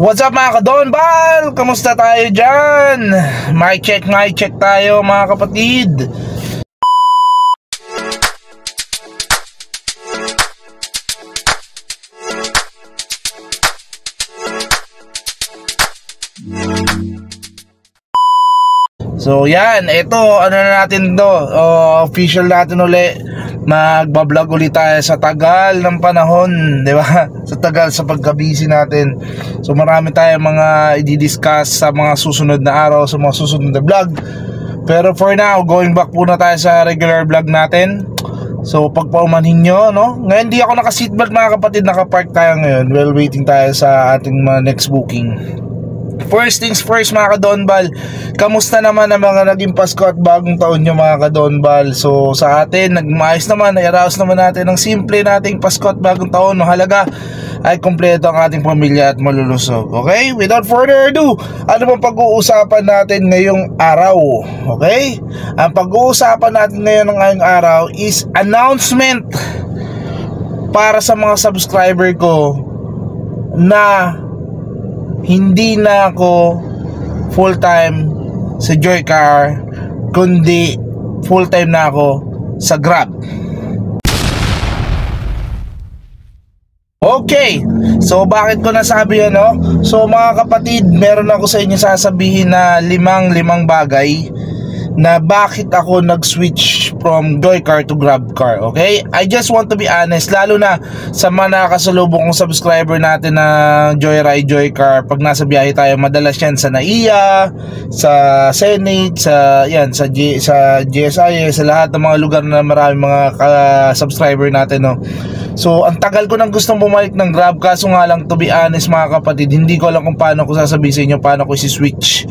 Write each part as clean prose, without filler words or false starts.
What's up mga kadonbal? Kamusta tayo dyan? Mic check tayo mga kapatid. So yan, ito ano na natin to, official natin uli. Magbablog ulit tayo sa tagal ng panahon, di ba? Sa tagal sa pagka-busy natin. So marami tayong mga i-discuss sa mga susunod na araw, sa mga susunod na vlog. Pero for now, going back muna tayo sa regular vlog natin. So pagpaumanhin nyo, no? Ngayon di ako naka-seatbelt mga kapatid, naka-park tayo ngayon while waiting tayo sa ating mga next booking. First things first mga kadonbal, kamusta naman ang mga naging Pasko at bagong taon nyo mga kadonbal? So sa atin, nagmaayos naman, nai-arouse naman natin ang simple nating Pasko at bagong taon. Mahalaga ay kumpleto ang ating pamilya at malulusog. Okay? Without further ado, ano bang pag-uusapan natin ngayong araw? Okay? Ang pag-uusapan natin ngayong araw is announcement para sa mga subscriber ko na hindi na ako full-time sa Joycar, kundi full-time na ako sa Grab. Okay, so bakit ko nasabi yan, no? So mga kapatid, meron ako sa inyo sasabihin na limang bagay na bakit ako nag-switch from Joycar to GrabCar, okay? I just want to be honest, lalo na sa mga nakakasalubong kong subscriber natin na Joyride, Joycar. Pag nasa biyahe tayo, madalas yan sa NAIA, sa Senate, sa GSIS, sa lahat ng mga lugar na marami mga subscriber natin, no? So, ang tagal ko nang gustong bumalik ng Grab, kaso nga lang, to be honest mga kapatid, hindi ko alam kung paano ko sasabihin sa inyo, paano ko isi-switch,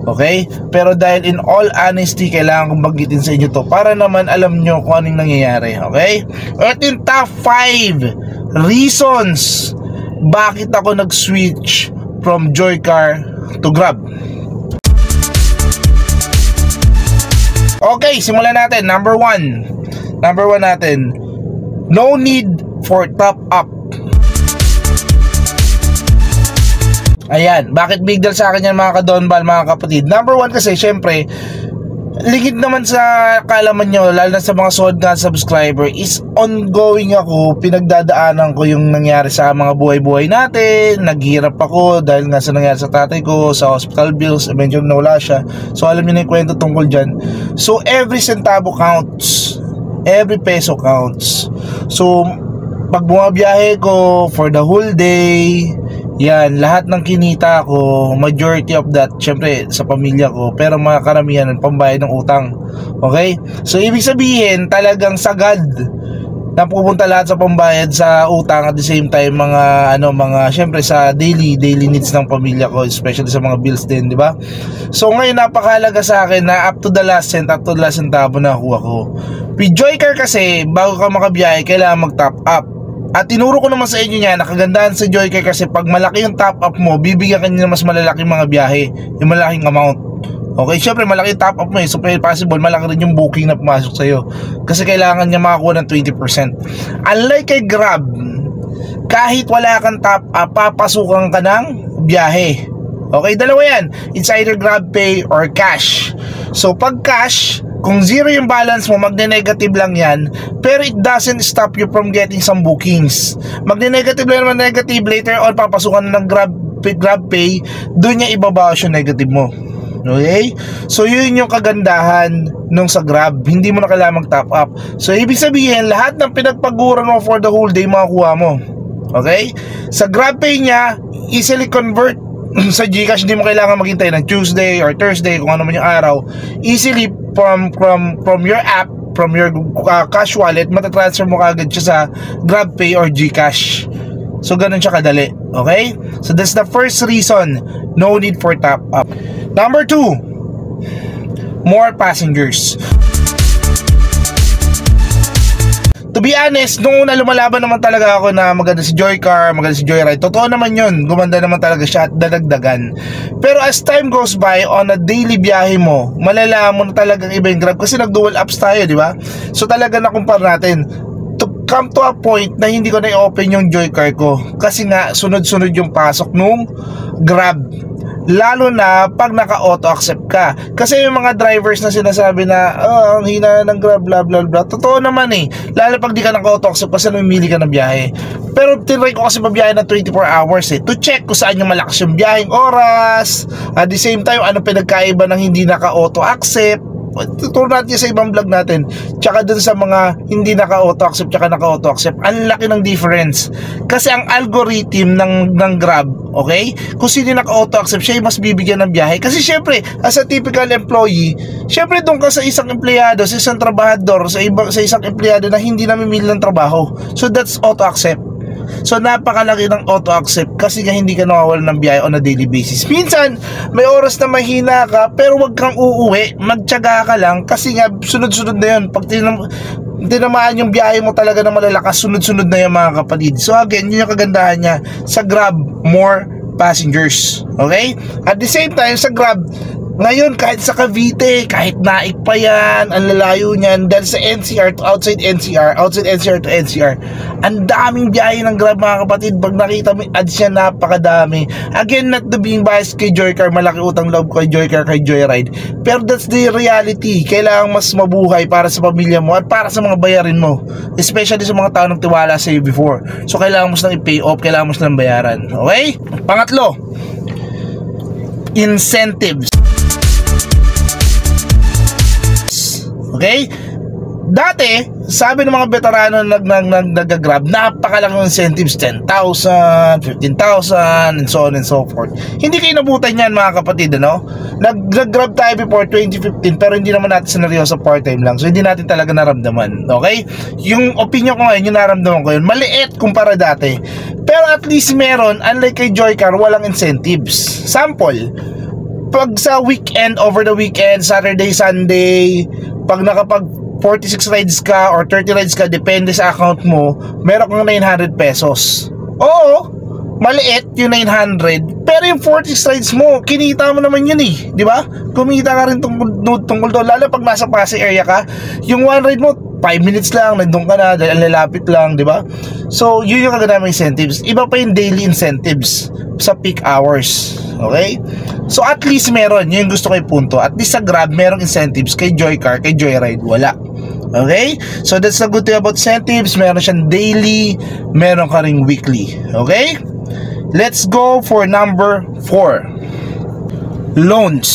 okay? Pero dahil in all honesty, kailangan kong banggitin sa inyo to para naman alam nyo kung anong nangyayari, okay? At yung top 5 reasons bakit ako nag-switch from Joycar to Grab. Okay, simulan natin. Number 1 natin, no need for top up. Ayan, bakit big deal sa akin yan mga kadonbal, mga kapatid? Number 1 kasi syempre, lingid naman sa kalaman nyo, lalo na sa mga solid na subscriber, is ongoing ako, pinagdadaanan ko yung nangyari sa mga buhay-buhay natin. Naghirap ako dahil nga sa nangyari sa tatay ko, sa hospital bills, eventually nawala siya. So alam nyo na yung kwento tungkol dyan. So every centavo counts, every peso counts. So pag bumabiyahe ko for the whole day, yan, lahat ng kinita ko, majority of that, syempre sa pamilya ko, pero mga karamihan ng pambayad ng utang. Okay? So ibig sabihin, talagang sagad na pupunta lahat sa pambayad sa utang, at the same time mga syempre sa daily needs ng pamilya ko, especially sa mga bills din, di ba? So ngayon napakahalaga sa akin na up to the last centavo na nakuha ko. With Joycar kasi, bago ka makabiyahe, kailangan mag-top up. At tinuro ko naman sa inyo niya, nakagandahan sa Joycar kasi pag malaki yung top up mo, bibigyan ka niya ng mas malalaking mga biyahe, yung malaking amount. Okay, syempre malaki yung top up mo so possible malaki rin yung booking na pumasok sa'yo, kasi kailangan niya makakuha ng 20%. Unlike kay Grab, kahit wala kang top up, papasukan ka ng biyahe. Okay, dalawa yan, it's either GrabPay or cash. So pag cash, kung zero yung balance mo, magne-negative lang yan, pero it doesn't stop you from getting some bookings. Magne-negative lang naman, negative, later on papasukan ng GrabPay, doon niya ibabawas yung negative mo. Okay? So yun yung kagandahan nung sa Grab, hindi mo na kailangan mag-top up. So ibig sabihin, lahat ng pinagpaguran mo for the whole day, makukuha mo. Okay? Sa GrabPay niya, easily convert. Sa GCash, hindi mo kailangan maghintay ng Tuesday or Thursday, kung ano man yung araw. Easily from your app, from your cash wallet, matatransfer mo kagad siya sa GrabPay or GCash. So ganun siya kadali. Okay? So that's the first reason, no need for top up. Number 2, more passengers. To be honest, nung una lumalaban naman talaga ako na maganda si Joycar, maganda si Joyride. Totoo naman yun, gumanda naman talaga siya at dadagdagan. Pero as time goes by, on a daily biyahe mo, malalaman mo na talagang iba yung Grab kasi nag-dual apps tayo, di ba? So talaga na-compare natin. to come to a point na hindi ko na i-open yung Joycar ko kasi nga sunod-sunod yung pasok nung Grab, lalo na pag naka-auto accept ka. Kasi yung mga drivers na sinasabi na ang hina ng Grab, blah blah blah, totoo naman eh, lalo pag di ka naka-auto accept kasi namimili ka ng biyahe. Pero tinry ko kasi mabiyahe ng 24 hours to check kung saan yung malakas yung biyaheng oras, at the same time ano pinagkaiba ng hindi naka-auto accept. Tuturo natin sa ibang vlog natin, tsaka dun sa mga hindi naka-auto accept tsaka naka-auto accept, ang laki ng difference kasi ang algorithm ng Grab, okay, kung sino naka-auto accept siya mas bibigyan ng biyahe. Kasi syempre as a typical employee, syempre doon ka sa isang empleyado, sa isang trabahador, sa isang empleyado na hindi namimili ng trabaho, so that's auto accept. So napakalaki ng auto accept kasi nga hindi ka nawawalan ng biyahe on a daily basis. Minsan may oras na mahina ka pero wag kang uuwi, magtiyaga ka lang kasi nga sunod-sunod na yun. Pag tinamaan yung biyahe mo talaga na malalakas, sunod-sunod na yun mga kapatid. So again, yun yung kagandahan niya sa Grab, more passengers, okay? At the same time sa Grab ngayon, kahit sa Cavite, kahit Naik pa yan, ang lalayo niyan, dahil sa NCR to outside NCR, outside NCR to NCR, ang daming biyahe ng Grab mga kapatid. Pag nakita mo ads niya, napakadami. Again, not to being biased kay Joycar, malaki utang loob kay Joycar, kay Joyride, pero that's the reality. Kailangan mas mabuhay para sa pamilya mo at para sa mga bayarin mo, especially sa mga tao nang tiwala sa iyo before. So kailangan mo silang i-pay off, kailangan mo silang bayaran, okay? Pangatlo, incentives. Okay? Dati, sabi ng mga veterano na nag-Grab, napakalaki ng incentives, 10,000, 15,000, and so on and so forth. Hindi kayo nabutan yan mga kapatid, ano? Nag-Grab tayo before 2015, pero hindi naman natin sineryoso, part-time lang. So hindi natin talaga naramdaman, okay? Yung opinion ko ngayon, yung naramdaman ko yun, maliit kumpara dati. Pero at least meron, unlike kay Joycar, walang incentives. Sample, pag sa weekend, over the weekend, Saturday, Sunday, pag nakapag 46 rides ka or 30 rides ka, depende sa account mo, meron kang 900 pesos. Oo, maliit yung 900, pero yung 46 rides mo, kinita mo naman yun eh, di ba? Kumita ka rin tungkol doon, lalo pag nasa Pasay area ka, yung one ride mo 5 minutes lang, nandun ka na, dahil lalapit lang, di ba? So, yun yung kaganda ng incentives. Iba pa yung daily incentives sa peak hours, okay? So, at least meron, yun yung gusto ko yung punto. At least sa Grab, merong incentives. Kay Joycar, kay Joyride, wala. Okay? So, that's the good thing about incentives. Meron siyang daily, meron ka ring weekly. Okay? Let's go for number 4. Loans.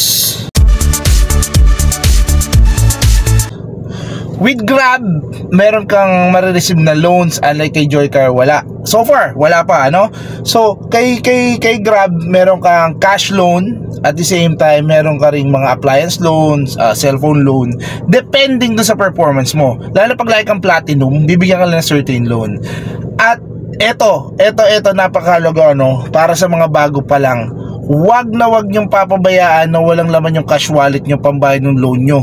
With Grab, meron kang marireceive na loans, unlike kay Joycar, wala. So far, wala pa, ano? So, kay Grab, meron kang cash loan, at the same time, meron ka ring mga appliance loans, cellphone loan, depending dun sa performance mo. Lalo pag like kang platinum, bibigyan ka lang ng certain loan. At eto, napakahalaga, no? Para sa mga bago pa lang, wag niyong papabayaan na walang laman yung cash wallet nyo pambayad ng loan nyo.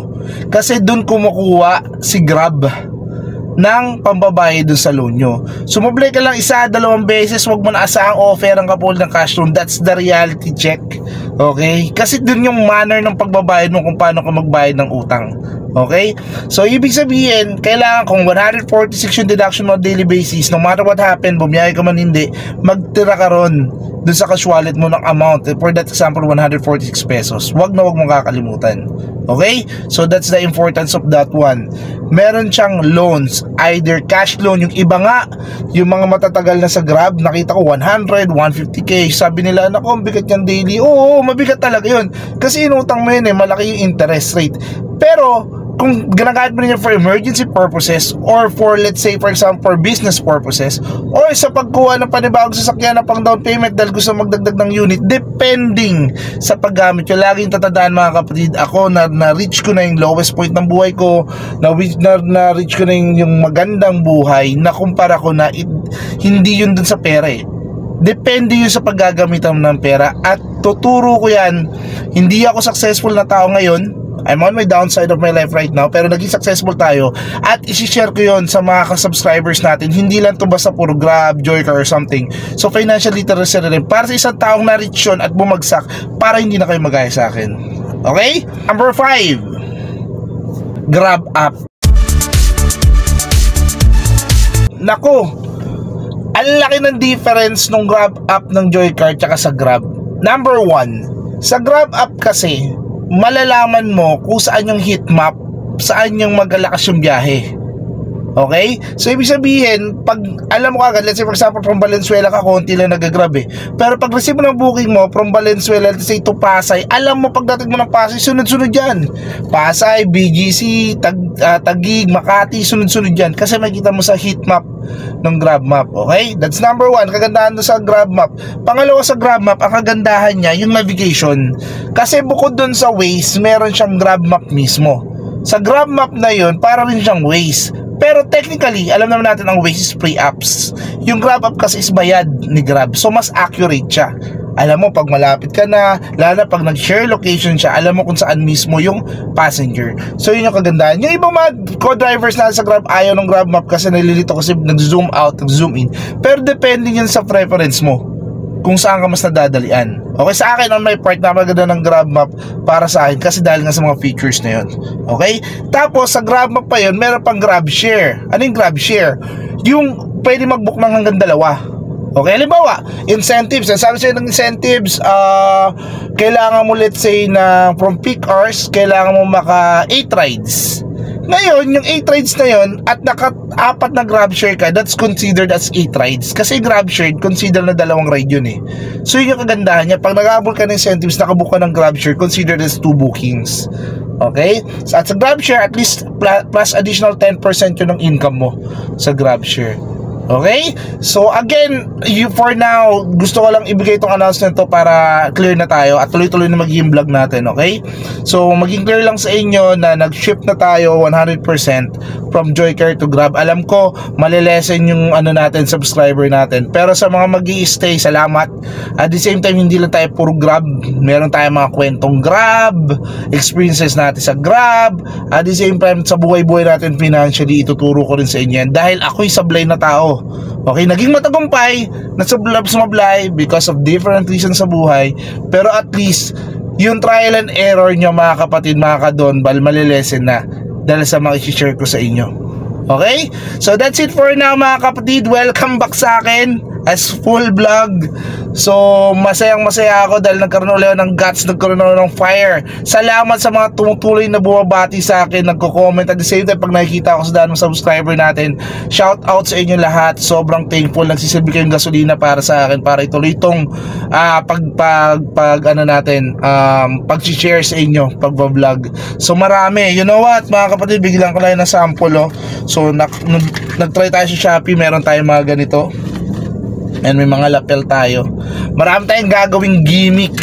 Kasi dun kumukuha si Grab ng pambabayad dun sa loan nyo. Sumublay ka lang 1-2 beses, wag mo na asahang offeran ka po ng cash loan. That's the reality check. Okay? Kasi dun yung manner ng pagbabayad mo kung paano ka magbayad ng utang. Okay? So, ibig sabihin, kailangan kung 146 yung deduction mo on daily basis, no matter what happen, bumiyahe ka man hindi, magtira ka ron dun sa cash wallet mo ng amount. For that example, 146 pesos. Wag na wag mong kakalimutan. Okay? So, that's the importance of that one. Meron siyang loans, either cash loan, yung iba nga, yung mga matatagal na sa Grab, nakita ko 100, 150k. Sabi nila, naku, bigat yan daily. Oo, mabigat talaga yun. Kasi inutang mo yun malaki yung interest rate. Pero, kung ginagamit mo niya for emergency purposes or for, let's say, for example, for business purposes or sa pagkuha ng panibagong sasakyan na pang down payment dahil gusto magdagdag ng unit, depending sa paggamit nyo. Laging tatandaan mga kapatid, ako na-reach ko na yung lowest point ng buhay ko, na-reach ko na yung magandang buhay, na kumpara ko na hindi yun dun sa pera eh. Depende yun sa paggagamitan ng pera. At tuturo ko yan, hindi ako successful na tao ngayon, I'm on my downside of my life right now, pero naging successful tayo at isi-share ko yon sa mga ka-subscribers natin. Hindi lang to basta puro Grab, Joycar or something. So financial literacy rin para sa isang taong na-reach yun at bumagsak para hindi na kayo magaya sa akin. Okay? Number 5, Grab app. Nako, ang laki ng difference nung Grab app ng Joycar tsaka sa Grab. Number 1, sa Grab app kasi, malalaman mo kung saan yung heat map, saan yung magalakas yung biyahe. Okay? So, ibig sabihin, pag alam mo kagad, let's say for example, from Valenzuela ka, konti lang nag-grab eh. Pero pag receive mo ng booking mo, from Valenzuela, let's say to Pasay, alam mo pagdating mo ng Pasay, sunod-sunod yan. Pasay, BGC, Taguig, Makati, sunod-sunod yan. Kasi makita mo sa heat map ng Grab Map. Okay? That's number 1, kagandahan doon sa Grab Map. Pangalawa sa Grab Map, ang kagandahan niya, yung navigation. Kasi bukod doon sa Waze, meron siyang Grab Map mismo. Sa Grab Map na yun, para rin siyang Waze. Pero technically, alam naman natin ang Waze is free apps. Yung Grab app kasi is bayad ni Grab. So, mas accurate siya. Alam mo, pag malapit ka na, lalo na pag nag-share location siya, alam mo kung saan mismo yung passenger. So, yun yung kagandahan. Yung ibang mga co-drivers na sa Grab, ayaw ng Grab map kasi nalilito kasi nag-zoom out, nag-zoom in. Pero depende yun sa preference mo kung saan ka mas nadadalian. Okay, sa akin, on my part, napaganda ng Grab Map para sa akin kasi dahil nga sa mga features na yun. Okay? Tapos, sa Grab Map pa yun, meron pang Grab Share. Ano yung Grab Share? Yung pwede mag-book ng hanggang 2. Okay, halimbawa, incentives. Sabi sa'yo ng incentives, kailangan mo, let's say, na from peak hours, kailangan mo maka 8 rides. Ngayon, yung 8 rides na yun at naka-4 na grab share ka, that's considered as 8 rides. Kasi grab share, consider na 2 ride yun eh. So yun yung kagandahan niya. Pag nag-abol ka ng incentives, nakabook ka ng grab share, considered as 2 bookings. Okay? So at sa grab share, at least plus additional 10% yun ng income mo sa grab share. Okay? So again, for now, gusto ko lang ibigay itong announcement to para clear na tayo at tuloy-tuloy na magiging vlog natin. Okay? So maging clear lang sa inyo na nag-shift na tayo 100% from Joycar to Grab. Alam ko, malilesen yung natin, subscriber natin. Pero sa mga mag-i-stay, salamat. At the same time, hindi lang tayo puro Grab. Meron tayong mga kwentong Grab, experiences natin sa Grab. At the same time, sa buhay-buhay natin financially, ituturo ko rin sa inyo yan. Dahil ako'y sablay na tao. Okay, naging matagumpay, sumablay because of different reasons sa buhay. Pero at least, yung trial and error nyo mga kapatid, mga kadonbal, malilesen na dahil sa mga i-share ko sa inyo. Okay? So that's it for now mga kapatid. Welcome back sa akin as full vlog. So masayang masaya ako dahil nagkaroon ulit ng guts, nagkaroon ulit ng fire. Salamat sa mga tumutuloy na bumabati sa akin, nagko-comment. At the same time, pag nakikita ko sa daan ng subscriber natin, shout out sa inyo lahat. Sobrang thankful, nagsisilbi kayong gasolina para sa akin, para ituloy itong pag-share sa inyo, pag-vlog. So marami, you know what mga kapatid, biglang ko lang ng sample So nag-try tayo sa Shopee, meron tayong mga ganito. And may mga lapel tayo. Marami tayong gagawing gimmick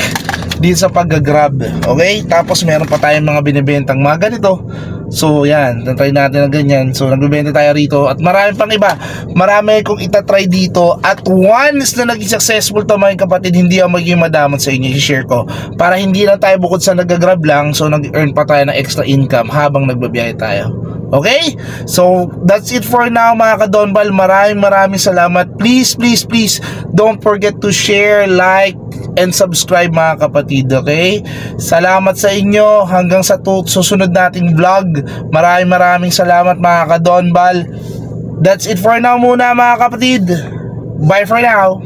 dito sa pag-grab. Okay? Tapos meron pa tayong mga binibentang mga ganito. So yan, try natin na ganyan. So nagbibenta tayo rito. At marami pang iba. Marami kong itatry dito. At once na naging successful to mga kapatid, hindi ako magiging madamot sa inyo, i-share ko. Para hindi lang tayo bukod sa nag-grab lang, so nag-earn pa tayo ng extra income habang nagbabiyahe tayo. Okay? So, that's it for now mga kadonbal. Maraming salamat. Please, please, please, don't forget to share, like, and subscribe mga kapatid. Okay? Salamat sa inyo. Hanggang sa susunod nating vlog. Maraming salamat mga kadonbal. That's it for now muna mga kapatid. Bye for now.